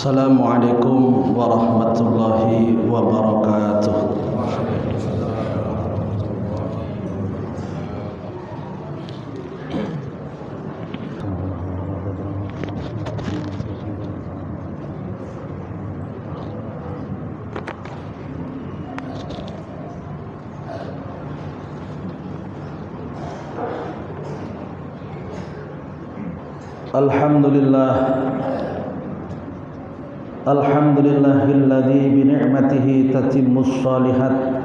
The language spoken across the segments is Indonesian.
Assalamualaikum warahmatullahi wabarakatuh. Alhamdulillahilladzi bi ni'matihi tatimmus shalihat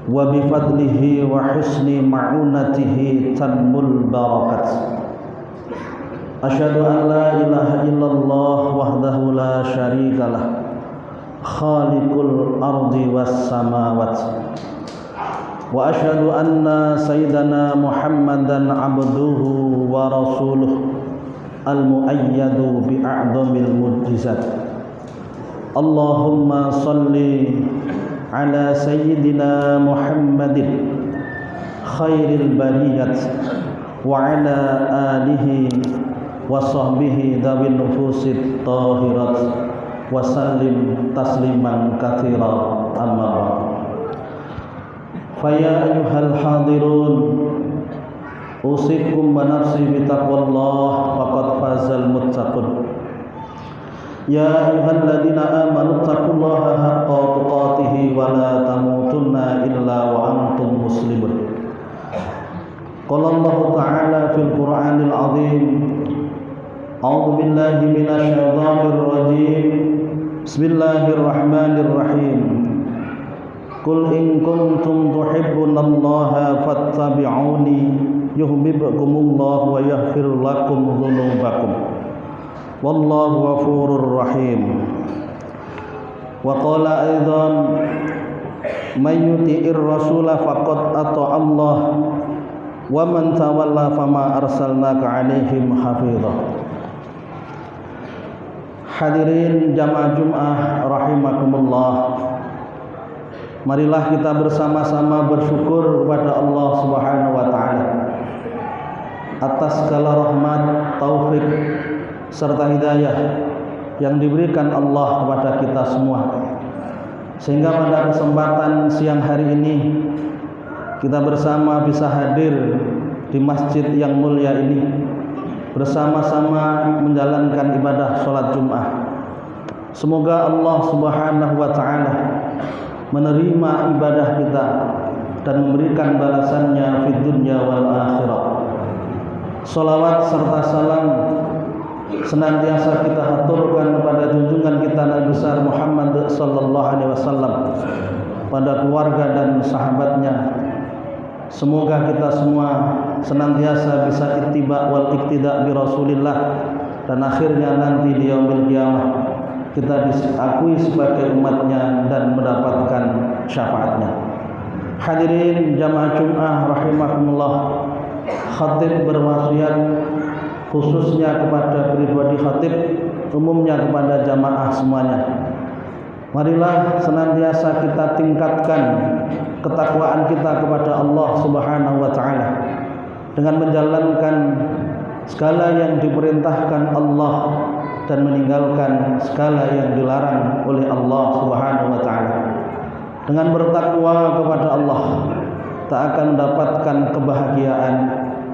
wa bi fadlihi wa husni ma'unatihi tanmul barakat. Asyhadu an la ilaha illallah wahdahu la syarikalah khaliqul ardi was samawati wa asyhadu anna sayyidana Muhammadan abduhu wa rasuluh al-mu'ayyadu bi'a'dhamil mu'jizat. Allahumma salli ala sayyidina Muhammadin khairil bariyat wa ala alihi wa sahbihi dhawin nufusit tahirat wa sallim tasliman katsira amma ba'd. Faya ayyuhal hadirun usikum wa nafsi bitaqwallah faqad fazal muttaqun. Ya ayyuhalladzina amanu taqullaha haqqa tuqatih wa la tamutunna illa wa antum muslimun. Qala Allah ta'ala fil Qur'anil 'azim. A'udzu billahi minasy syaithanir rajim. Bismillahirrahmanirrahim. Qul in kuntum tuhibbunallaha fattabi'uni yuhibbukumullah wa yaghfir lakum dzunubakum wallahu ghafurur rahim. Wa qala aidan may yuti'ir rasula faqad ata'a Allah wa man tawalla fama arsalnaka 'alaihim hafizah. Hadirin jamaah Jumat rahimakumullah, marilah kita bersama-sama bersyukur kepada Allah Subhanahu wa taala atas segala rahmat, taufik serta hidayah yang diberikan Allah kepada kita semua, sehingga pada kesempatan siang hari ini kita bersama bisa hadir di masjid yang mulia ini, bersama-sama menjalankan ibadah sholat Jumat. Semoga Allah Subhanahu wa taala menerima ibadah kita dan memberikan balasannya fid dunya wal akhirah. Salawat serta salam senantiasa kita haturkan kepada junjungan kita Nabi besar Muhammad sallallahu alaihi wasallam, pada keluarga dan sahabatnya. Semoga kita semua senantiasa bisa ittiba wal iktida bi Rasulillah, dan akhirnya nanti di yaumil qiyamah kita diakui sebagai umatnya dan mendapatkan syafaatnya. Hadirin jamaah Jumat rahimakumullah, khatib berwasiat khususnya kepada pribadi khatib, umumnya kepada jamaah semuanya. Marilah senantiasa kita tingkatkan ketakwaan kita kepada Allah Subhanahu wa taala dengan menjalankan segala yang diperintahkan Allah dan meninggalkan segala yang dilarang oleh Allah Subhanahu wa taala. Dengan bertakwa kepada Allah, tak akan mendapatkan kebahagiaan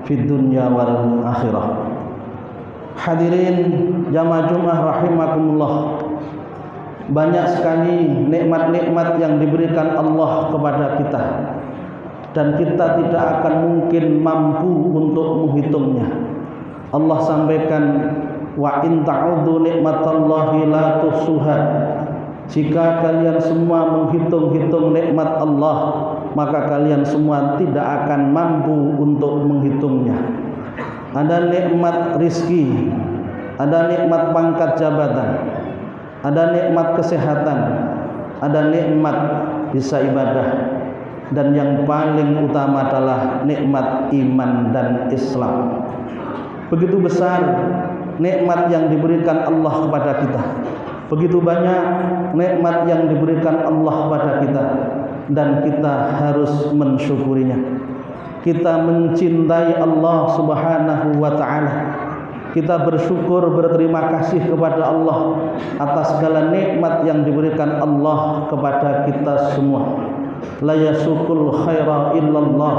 fid dunya wal akhirah. Hadirin jamaah Jumat rahimakumullah, banyak sekali nikmat-nikmat yang diberikan Allah kepada kita, dan kita tidak akan mungkin mampu untuk menghitungnya. Allah sampaikan, wa in ta'udzu nikmatallahi la tuhsuha. Jika kalian semua menghitung-hitung nikmat Allah, maka kalian semua tidak akan mampu untuk menghitungnya. Ada nikmat rizki, ada nikmat pangkat jabatan, ada nikmat kesehatan, ada nikmat bisa ibadah, dan yang paling utama adalah nikmat iman dan Islam. Begitu besar nikmat yang diberikan Allah kepada kita, begitu banyak nikmat yang diberikan Allah kepada kita, dan kita harus mensyukurinya. Kita mencintai Allah Subhanahu wa taala, kita bersyukur, berterima kasih kepada Allah atas segala nikmat yang diberikan Allah kepada kita semua. La yasukul khaira illallah,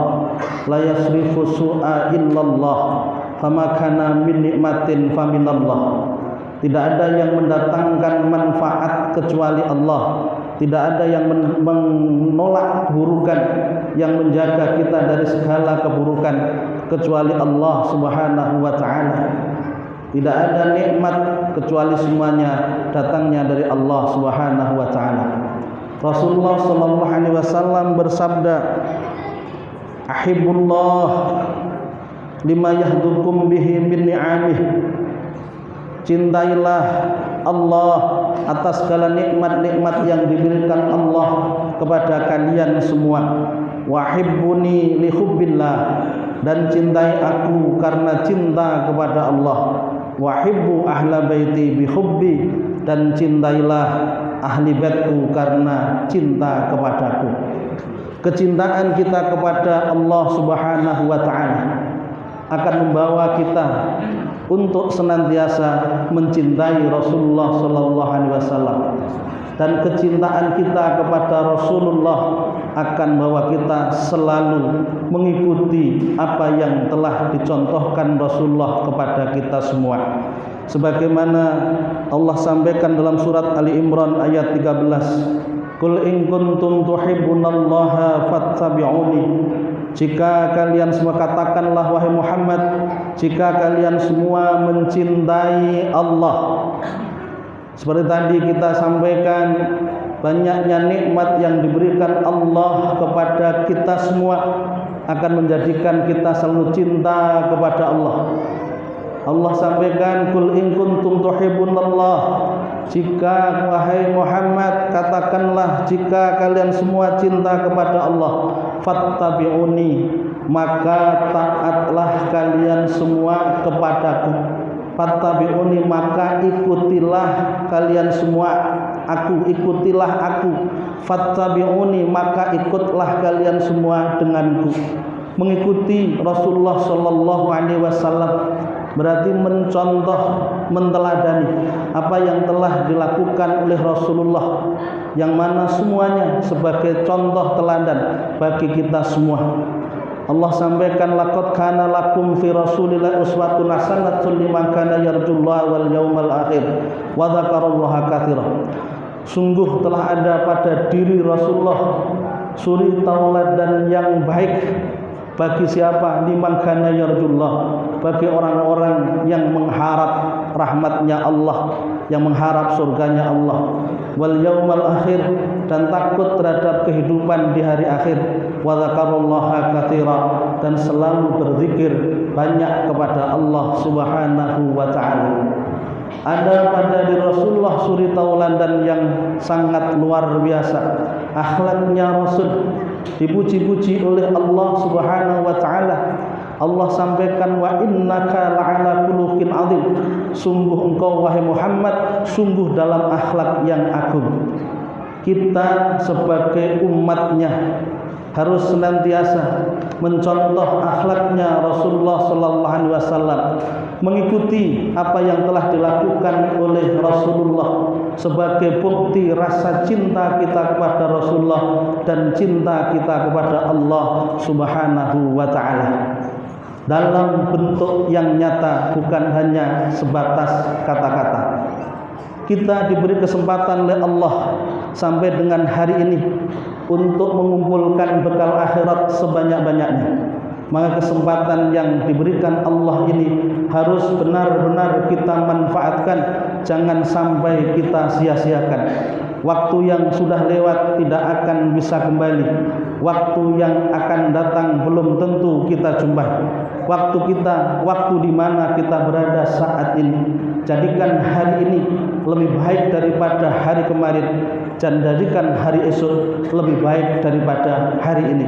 la yasrifu su'a illallah, fama kana min nikmatin faminallah. Tidak ada yang mendatangkan manfaat kecuali Allah. Tidak ada yang menolak keburukan, yang menjaga kita dari segala keburukan kecuali Allah Subhanahu wa taala. Tidak ada nikmat kecuali semuanya datangnya dari Allah Subhanahu wa taala. Rasulullah sallallahu alaihi wasallam bersabda, "Ahibbullah lima yahdukum bihi min ni'amih." Cintailah Allah atas segala nikmat-nikmat yang diberikan Allah kepada kalian semua. Wahibbuni li hubbillah, dan cintai aku karena cinta kepada Allah. Wahibbu ahla baiti bi hubbi, dan cintailah ahli baitku karena cinta kepadaku. Kecintaan kita kepada Allah Subhanahu wa taala akan membawa kita untuk senantiasa mencintai Rasulullah sallallahu alaihi wasallam, dan kecintaan kita kepada Rasulullah akan membawa kita selalu mengikuti apa yang telah dicontohkan Rasulullah kepada kita semua. Sebagaimana Allah sampaikan dalam surat Ali Imran ayat 13, "Qul in kuntum tuhibbunallaha fattabi'uni." Jika kalian semua, katakanlah wahai Muhammad, jika kalian semua mencintai Allah. Seperti tadi kita sampaikan, banyaknya nikmat yang diberikan Allah kepada kita semua akan menjadikan kita selalu cinta kepada Allah. Allah sampaikan, "Qul in kuntum tuhibbunallah." Jika wahai Muhammad, katakanlah jika kalian semua cinta kepada Allah, fattabi'uni, maka taatlah kalian semua kepadaku. Fattabi'uni, maka ikutilah kalian semua aku, ikutilah aku. Fattabi'uni, maka ikutlah kalian semua denganku. Mengikuti Rasulullah sallallahu alaihi wasallam berarti mencontoh, menteladani apa yang telah dilakukan oleh Rasulullah, yang mana semuanya sebagai contoh teladan bagi kita semua. Allah sampaikan, "Laqad kana lakum fi Rasulillahi uswatun hasanatun liman kana yarjullaha wal yaumal akhir wa dzakarallaha katsira." Sungguh telah ada pada diri Rasulullah suri tauladan yang baik bagi siapa? Liman kana yarjullah, bagi orang-orang yang mengharap rahmatnya Allah, yang mengharap surganya Allah, wal yaumal akhir, dan takut terhadap kehidupan di hari akhir, wa dzakarallaha katsira, dan selalu berzikir banyak kepada Allah Subhanahu wa taala. Ada pada diri Rasulullah suri tauladan yang sangat luar biasa. Akhlaknya Rasul dipuji-puji oleh Allah Subhanahu wa taala. Allah sampaikan, "Wa innaka la'ala khuluqin 'adzim." Sungguh engkau wahai Muhammad sungguh dalam akhlak yang agung. Kita sebagai umatnya harus senantiasa mencontoh akhlaknya Rasulullah sallallahu alaihi wasallam, mengikuti apa yang telah dilakukan oleh Rasulullah sebagai bukti rasa cinta kita kepada Rasulullah dan cinta kita kepada Allah Subhanahu wa taala dalam bentuk yang nyata, bukan hanya sebatas kata-kata. Kita diberi kesempatan oleh Allah sampai dengan hari ini untuk mengumpulkan bekal akhirat sebanyak-banyaknya. Maka kesempatan yang diberikan Allah ini harus benar-benar kita manfaatkan, jangan sampai kita sia-siakan. Waktu yang sudah lewat tidak akan bisa kembali. Waktu yang akan datang belum tentu kita jumpai. Waktu di mana kita berada saat ini. Jadikan hari ini lebih baik daripada hari kemarin, dan jadikan hari esok lebih baik daripada hari ini.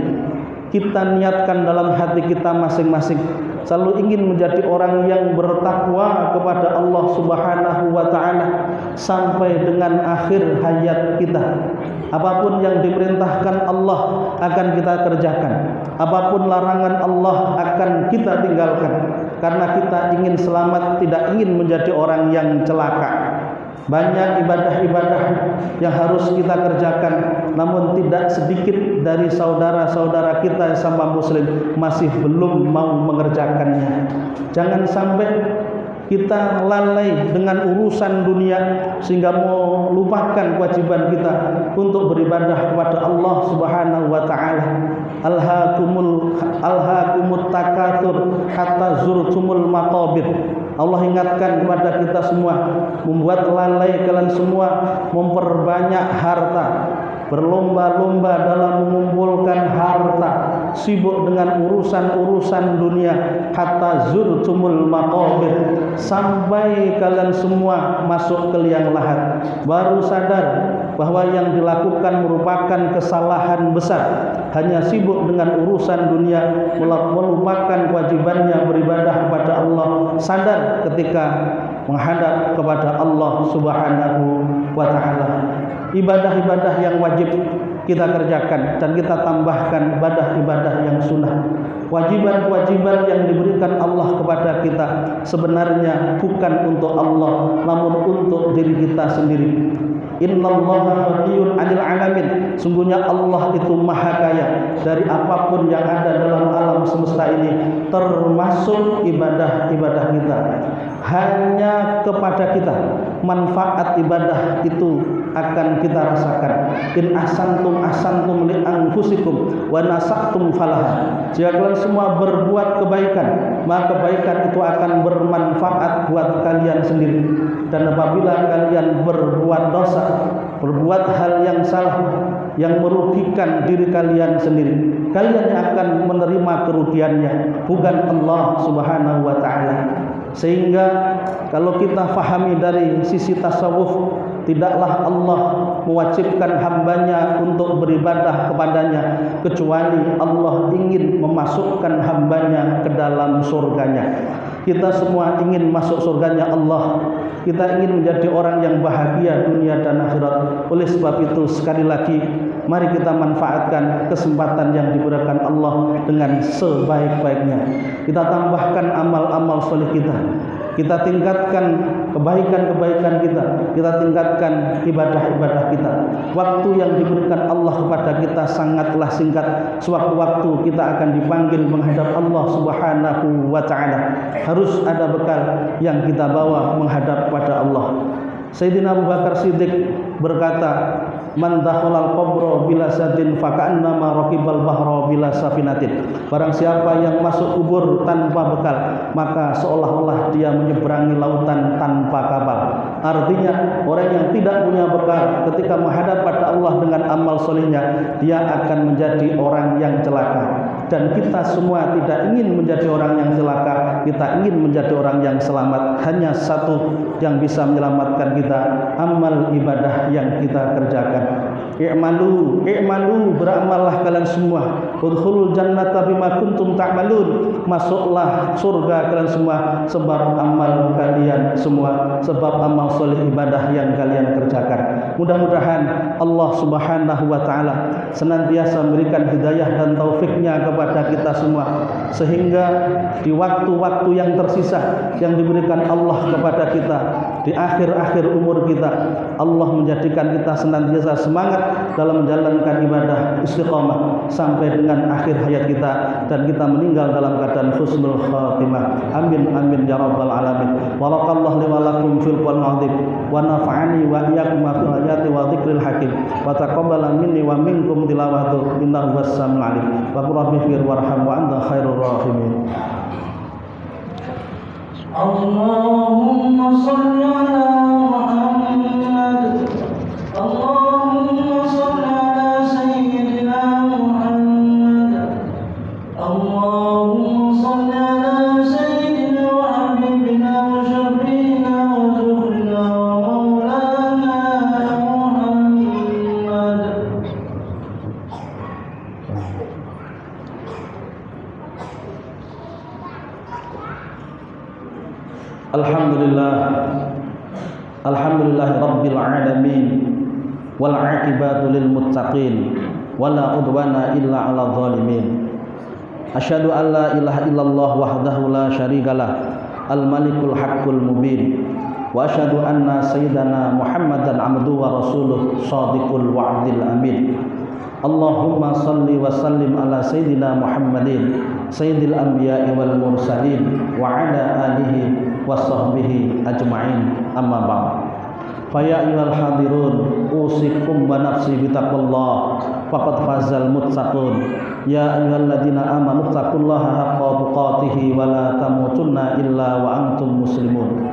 Kita niatkan dalam hati kita masing-masing selalu ingin menjadi orang yang bertakwa kepada Allah Subhanahu wa taala sampai dengan akhir hayat kita. Apapun yang diperintahkan Allah akan kita kerjakan, apapun larangan Allah akan kita tinggalkan, karena kita ingin selamat, tidak ingin menjadi orang yang celaka. Banyak ibadah-ibadah yang harus kita kerjakan, namun tidak sedikit dari saudara-saudara kita sama muslim masih belum mau mengerjakannya. Jangan sampai kita lalai dengan urusan dunia sehingga melupakan kewajiban kita untuk beribadah kepada Allah Subhanahu wa taala. Alhaakumut takatsur hatta zurtumul maqabir. Allah ingatkan kepada kita semua, membuat lalai kalian semua memperbanyak harta, berlomba-lomba dalam mengumpulkan harta, sibuk dengan urusan-urusan dunia, hatta zurtumul maqabir, sampai kalian semua masuk ke liang lahat, baru sadar bahwa yang dilakukan merupakan kesalahan besar, hanya sibuk dengan urusan dunia, melupakan kewajibannya beribadah kepada Allah, sadar ketika menghadap kepada Allah Subhanahu wa taala. Ibadah-ibadah yang wajib kita kerjakan dan kita tambahkan ibadah-ibadah yang sunnah. Kewajiban-kewajiban yang diberikan Allah kepada kita sebenarnya bukan untuk Allah, namun untuk diri kita sendiri. Innallaha ghaniyun 'anil 'alamin. Sungguhnya Allah itu maha kaya dari apapun yang ada dalam alam semesta ini, termasuk ibadah-ibadah kita. Hanya kepada kita manfaat ibadah itu akan kita rasakan. In ahsantum li anfusikum wa nasa'tum falaha. Jika kalian semua berbuat kebaikan, maka kebaikan itu akan bermanfaat buat kalian sendiri. Dan apabila kalian berbuat dosa, berbuat hal yang salah yang merugikan diri kalian sendiri, kalian akan menerima kerugiannya, bukan Allah Subhanahu wa taala. Sehingga kalau kita fahami dari sisi tasawuf, tidaklah Allah mewajibkan hambanya untuk beribadah kepadanya kecuali Allah ingin memasukkan hambanya ke dalam surganya. Kita semua ingin masuk surganya Allah. Kita ingin menjadi orang yang bahagia dunia dan akhirat. Oleh sebab itu sekali lagi, mari kita manfaatkan kesempatan yang diberikan Allah dengan sebaik-baiknya. Kita tambahkan amal-amal soleh kita. Kita tingkatkan kebaikan-kebaikan kita. Kita tingkatkan ibadah-ibadah kita. Waktu yang diberikan Allah kepada kita sangatlah singkat. Sewaktu-waktu kita akan dipanggil menghadap Allah Subhanahu wa taala. Harus ada bekal yang kita bawa menghadap kepada Allah. Sayyidina Abu Bakar Siddiq berkata, "Man dakhalal qabra bila sadin faka'annama raqibal bahra bila safinatin." Barang siapa yang masuk kubur tanpa bekal, maka seolah-olah dia menyeberangi lautan tanpa kapal. Artinya, orang yang tidak punya bekal ketika menghadap pada Allah dengan amal solehnya, dia akan menjadi orang yang celaka. Dan kita semua tidak ingin menjadi orang yang celaka, kita ingin menjadi orang yang selamat. Hanya satu yang bisa menyelamatkan kita, amal ibadah yang kita kerjakan. I'malu, beramallah kalian semua. Udkhulul jannata bima kuntum ta'malun. Masuklah surga kalian semua sebab amal kalian semua, sebab amal soleh ibadah yang kalian kerjakan. Mudah-mudahan Allah Subhanahu wa taala senantiasa memberikan hidayah dan taufiknya kepada kita semua, sehingga di waktu-waktu yang tersisa yang diberikan Allah kepada kita, di akhir-akhir umur kita, Allah menjadikan kita senantiasa semangat dalam menjalankan ibadah istiqamah sampai dengan akhir hayat kita, dan kita meninggal dalam keadaan husnul khatimah. Amin amin ya rabbal alamin. Barakallahu li wa lakum fil Qur'anil azim wa nafa'ani wa iyyakum fil ayati wa dzikril hakim wa taqabbala minni wa minkum tilawatu innahu was-sami'ul alim. Wa qurbihi warham wa anta khairur rahimin. Allahumma shalli ala Muhammad. Allahumma shalli ala sayyidina Muhammad. Allahumma shalli ala sayyidina wa habibina wa syafiina wa zuhrina wa maulana Muhammad. Alhamdulillah Rabbil alamin. wal 'aqibatu lil muttaqin wala udwana illa 'alal zalimin. Asyhadu an la ilaha illallah wahdahu la syarikalah al malikul haqqul mubin wa asyhadu anna sayyidana Muhammadan abduhu wa rasuluh shadiqul wa'dil amin. Allahumma salli wa sallim ala sayyidina Muhammadin sayyidil anbiya'i wal mursalin wa ala alihi wa sahbihi ajma'in, amma ba'd. Fa ya ayyuhal hadirun usikum wa nafsi bitaqwallah faqad fazal muttaqun. Ya ayyuhalladzina amanu taqullaha haqqa tuqatih wa la tamutunna illa wa antum muslimun.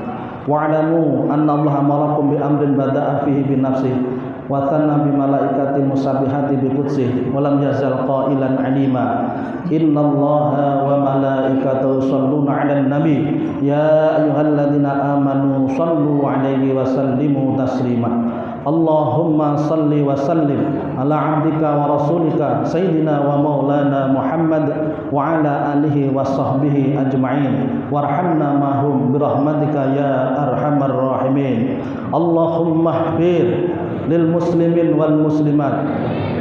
Wa'lamu anna Allaha amarakum bi amrin bada'a fihi bi nafsihi wa thanna bi malaikati musabbihati bi qudsih wa lam yazal qailan alima. Innallaha wa malaikatahu yusholluna 'alan nabi ya ayyuhalladzina amanu shallu 'alaihi wa sallimu taslima. Allahumma salli wa sallim ala 'abdika wa rasulika sayyidina wa maulana Muhammad wa ala alihi wa sahbihi ajma'in warhamna mahum birahmatika ya arhamar rahimin. Allahumma ighfir lil muslimin wal muslimat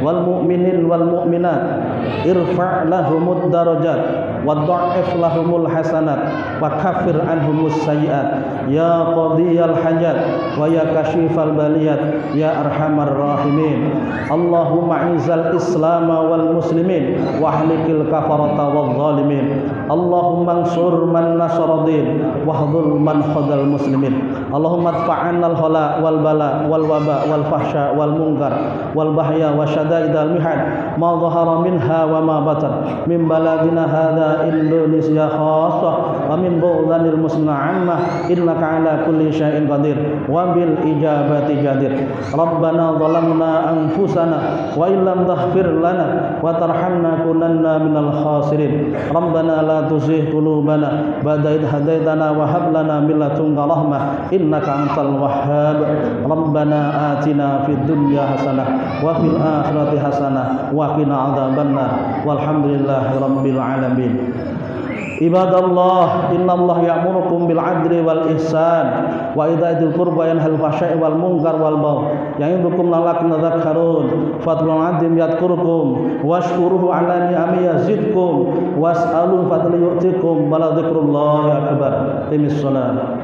wal mu'minin wal mu'minat irfa' lahumud darajat wa dha'if lahumul hasanat wa kaffir anhumus sayyi'at ya qadiyal hajat wa ya kashifal baliyat ya arhamar rahimin. Allahumma izal islam wal muslimin wa ahlikil kafarata wal zalimin. Allahumma ansur man nasara din wa hdhul man khadal muslimin. Allahumma adfa'anna al khala wal bala wal waba wal fahsya wal munkar wal bahya wa syada'idal mihad ma dhahara minha wa ma batan min baladina hadha Indonesia khassah wa min bu'dhanil muslimina 'ammah innaka 'ala kulli syai'in qadir wa bil ijabati jadir. Rabbana zalamna anfusana wa illam taghfir lana wa tarhamna kunanna minal khasirin. Rabbana la tuzigh qulubana ba'da idh hadaitana wa hab lana min ladunka rahmah innaka antal wahhab. Rabbana atina fid dunya hasanah wa fil akhirati hasanah wa qina adzabannar walhamdulillahi rabbil alamin. Ibadallah, innallaha ya'murukum bil 'adli wal ihsan wa idzatil qurba yanhal fahsya'i wal munkar wal baghi ya'idukum la'allakum tadhakkarun. Fadlul 'azim yadhkurukum washkuruhu 'ala ni'ami yazidkum was'alu fadli yu'tikum wa la dzikrullahi akbar. Timis shalah.